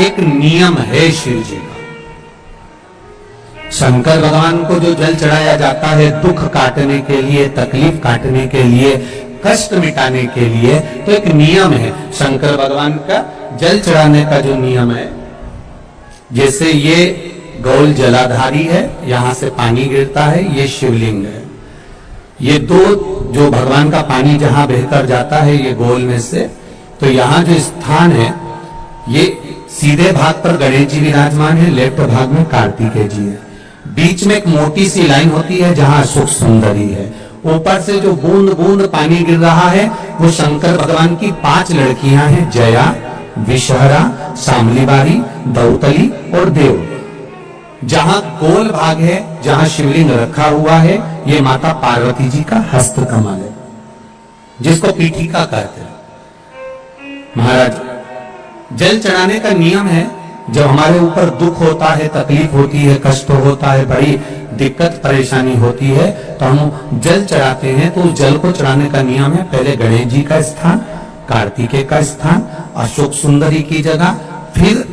एक नियम है शिव जी का। शंकर भगवान को जो जल चढ़ाया जाता है दुख काटने के लिए, तकलीफ काटने के लिए, कष्ट मिटाने के लिए, तो एक नियम है शंकर भगवान का जल चढ़ाने का जो नियम है। जैसे ये गौल जलाधारी है, यहां से पानी गिरता है, ये शिवलिंग है। ये दो जो भगवान का पानी जहां बहकर जाता है ये गोल में से, तो यहां जो स्थान है ये सीधे भाग पर गणेश जी विराजमान है, लेफ्ट भाग में कार्तिकेय जी है। बीच में एक मोटी सी लाइन होती है जहां अशोक सुंदरी है। ऊपर से जो बूंद बूंद पानी गिर रहा है वो शंकर भगवान की 5 लड़कियां हैं, जया, विषहरा, शामलीबारी, दौतली और देव। जहां गोल भाग है, जहां शिवलिंग रखा हुआ है, ये माता पार्वती जी का हस्त कमल है, जिसको पीठिका कहते हैं। महाराज, जल चढ़ाने का नियम है, जब हमारे ऊपर दुख होता है, तकलीफ होती है, कष्ट होता है, बड़ी दिक्कत परेशानी होती है, तो हम जल चढ़ाते हैं। तो उस जल को चढ़ाने का नियम है, पहले गणेश जी का स्थान, कार्तिकेय का स्थान, अशोक सुंदरी की जगह, फिर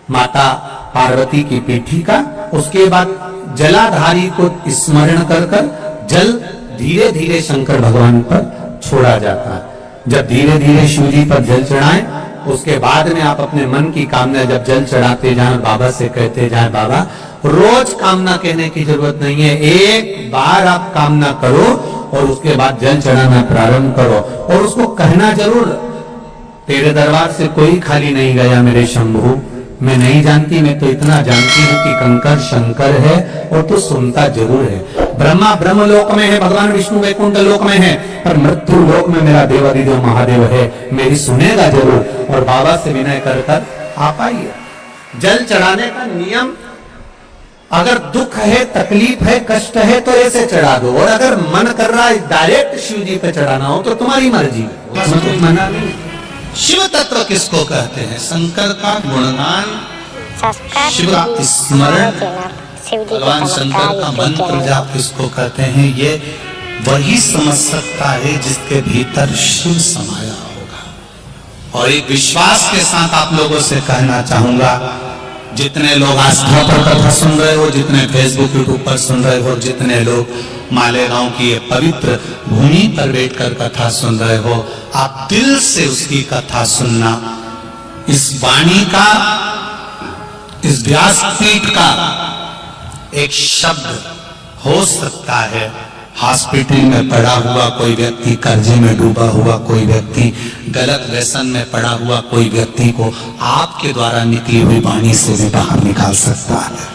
माता पार्वती की पीठिका, उसके बाद जलाधारी को स्मरण कर कर जल धीरे धीरे शंकर भगवान पर छोड़ा जाता है। जब धीरे धीरे शिव जी पर जल चढ़ाएं, उसके बाद में आप अपने मन की कामना जब जल चढ़ाते जाए, बाबा से कहते जाए, बाबा रोज कामना कहने की जरूरत नहीं है, एक बार आप कामना करो और उसके बाद जल चढ़ाना प्रारंभ करो। और उसको कहना जरूर, तेरे दरबार से कोई खाली नहीं गया मेरे शंभू, मैं नहीं जानती, मैं तो इतना जानती हूँ कि कंकर शंकर है और तू सुनता जरूर है। ब्रह्मा ब्रह्म लोक में है, भगवान विष्णु वैकुंठ लोक में है, पर मृत्यु लोक में मेरा देवादिदेव महादेव है, मेरी सुनेगा जरूर। और बाबा से विनय कर कर आप आइए। जल चढ़ाने का नियम, अगर दुख है, तकलीफ है, कष्ट है तो ऐसे चढ़ा दो, और अगर मन कर रहा है डायरेक्ट शिव जी पे चढ़ाना हो तो तुम्हारी मर्जी, उसमें कुछ मना नहीं। शिव तत्व किसको कहते हैं? शंकर का गुणगान, शिव का स्मरण, भगवान शंकर का मंत्र जाप किसको कहते हैं? ये वही समझ सकता है जिसके भीतर शिव समाया होगा। और एक विश्वास के साथ आप लोगों से कहना चाहूंगा, जितने लोग आस्था पर कथा सुन रहे हो, जितने फेसबुक यूट्यूब पर सुन रहे हो, जितने लोग मालेगांव की ये पवित्र भूमि पर बैठकर कथा सुन रहे हो, आप दिल से उसकी कथा सुनना। इस वाणी का, इस व्यासपीठ का एक शब्द हो सकता है हॉस्पिटल में पड़ा हुआ कोई व्यक्ति, कर्जे में डूबा हुआ कोई व्यक्ति, गलत व्यसन में पड़ा हुआ कोई व्यक्ति को आपके द्वारा निकली हुई वाणी से भी बाहर निकाल सकता है।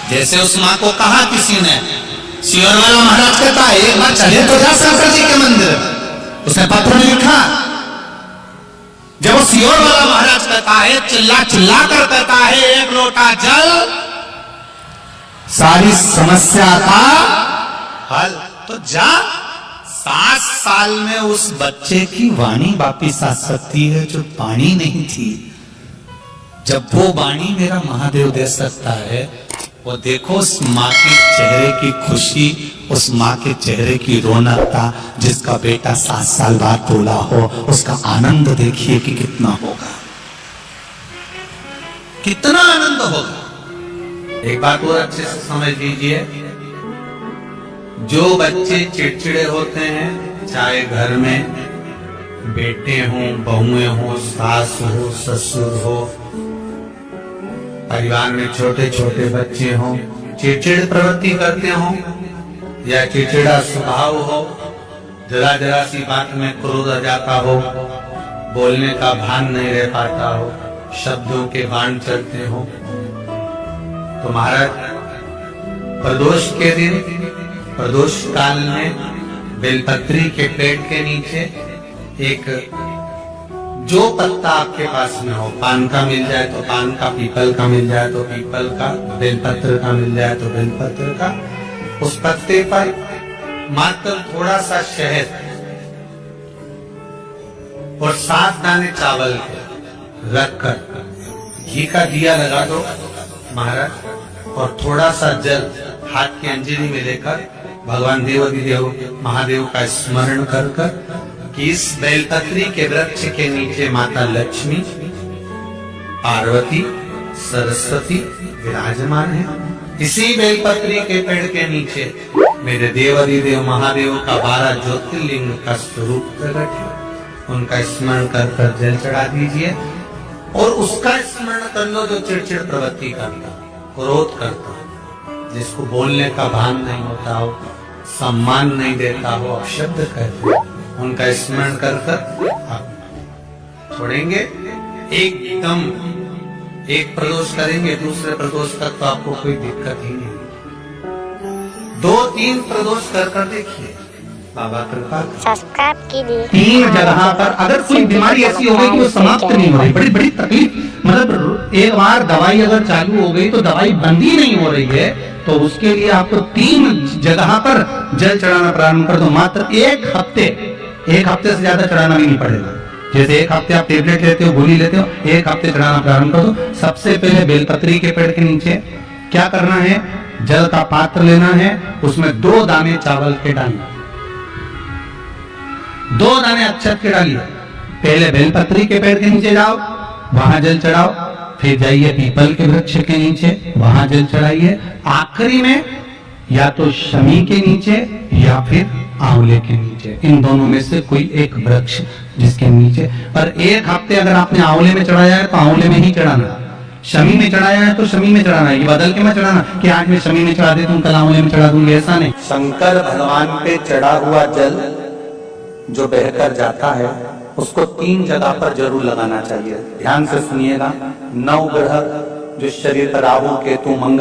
जैसे उस माँ को कहा किसी ने, सियोर वाला महाराज कहता है एक बार चले तो जा शंकर जी के मंदिर, उसने पत्र में लिखा। जब वो सियोर वाला महाराज कहता है, चिल्ला चिल्ला कर कहता है, एक लोटा जल सारी समस्या का हल, तो जा। 7 साल में उस बच्चे की वाणी वापिस आ सकती है जो वाणी नहीं थी। जब वो वाणी मेरा महादेव दे सकता है, वो देखो उस माँ के चेहरे की खुशी, उस माँ के चेहरे की रौनकता, जिसका बेटा 7 साल बाद बोला हो, उसका आनंद देखिए कि कितना होगा, कितना आनंद होगा। एक बात और अच्छे से समझ लीजिए, जो बच्चे चिड़चिड़े होते हैं, चाहे घर में बेटे हों, बहुएं हों, सास हो, ससुर हो, परिवार में छोटे छोटे बच्चे हों, चिड़चिड़ प्रवृत्ति करते हों या चिड़चिड़ा स्वभाव हो, जरा जरा सी बात में क्रोध आ जाता हो, बोलने का भान नहीं रह पाता हो, शब्दों के बाण चलते हो, तो महाराज प्रदोष के दिन, प्रदोष काल में बेलपत्री के पेड़ के नीचे एक जो पत्ता आपके पास में हो, पान का मिल जाए तो पान का, पीपल का मिल जाए तो पीपल का, बेलपत्र का मिल जाए तो बेलपत्र का, उस पत्ते पर मात्र थोड़ा सा शहद और 7 दाने चावल के रखकर घी का दिया लगा दो महाराज, और थोड़ा सा जल हाथ की अंजलि में लेकर भगवान देवादिदेव महादेव का स्मरण कर कर कि इस बेलपत्री के वृक्ष के नीचे माता लक्ष्मी पार्वती सरस्वती विराजमान है। इसी बेलपत्री के पेड़ के नीचे मेरे देवाधिदेव महादेव का 12 ज्योतिर्लिंग का स्वरूप प्रकट है। उनका स्मरण कर कर जल चढ़ा दीजिए और उसका स्मरण कर लो जो चिड़चिड़ प्रवृत्ति करता, क्रोध करता, जिसको बोलने का भान नहीं होता हो, सम्मान नहीं देता हो, अपशब्द कहते, उनका स्मरण कर कर आप छोड़ेंगे। एकदम एक प्रदोष करेंगे, दूसरे प्रदोष तक तो आपको कोई दिक्कत ही नहीं। 2-3 प्रदोष कर कर देखिए, बाबा कृपा सब्सक्राइब कीजिए। 3 जगह पर अगर कोई बीमारी ऐसी हो गई कि वो समाप्त नहीं हो रही, बड़ी बड़ी तकलीफ, मतलब एक बार दवाई अगर चालू हो गई तो दवाई बंद ही नहीं हो रही है, तो उसके लिए आपको 3 जगह पर जल चढ़ाना प्रारंभ कर दो। मात्र एक हफ्ते से ज्यादा चढ़ाना भी नहीं पड़ेगा। जैसे एक हफ्ते आप टेबलेट लेते हो, गोली लेते हो, एक हफ्ते चढ़ाना प्रारंभ कर दो। सबसे पहले बेलपत्री के पेड़ के नीचे क्या करना है, जल का पात्र लेना है, उसमें 2 दाने चावल के डालना, 2 दाने अक्षत के डालिए। पहले बेलपत्री के पेड़ के नीचे जाओ, वहां जल चढ़ाओ, फिर जाइए पीपल के वृक्ष के नीचे, वहां जल चढ़ाइए। आखिरी में या तो शमी के नीचे या फिर आंवले के नीचे, इन दोनों में से कोई एक वृक्ष जिसके नीचे। पर एक हफ्ते अगर आपने आंवले में चढ़ाया है तो आंवले में ही चढ़ाना, शमी में चढ़ाया है तो शमी में चढ़ाना, ये बदल के मत चढ़ाना कि आज मैं शमी में चढ़ा देता हूं, कल आंवले में चढ़ा दूंगी, ऐसा नहीं। शंकर भगवान पे चढ़ा हुआ जल जो बहकर जाता है उसको 3 जगह पर जरूर लगाना चाहिए। ध्यान से सुनिएगा। 9 ग्रह जो शरीर पर राहु केतु मंगल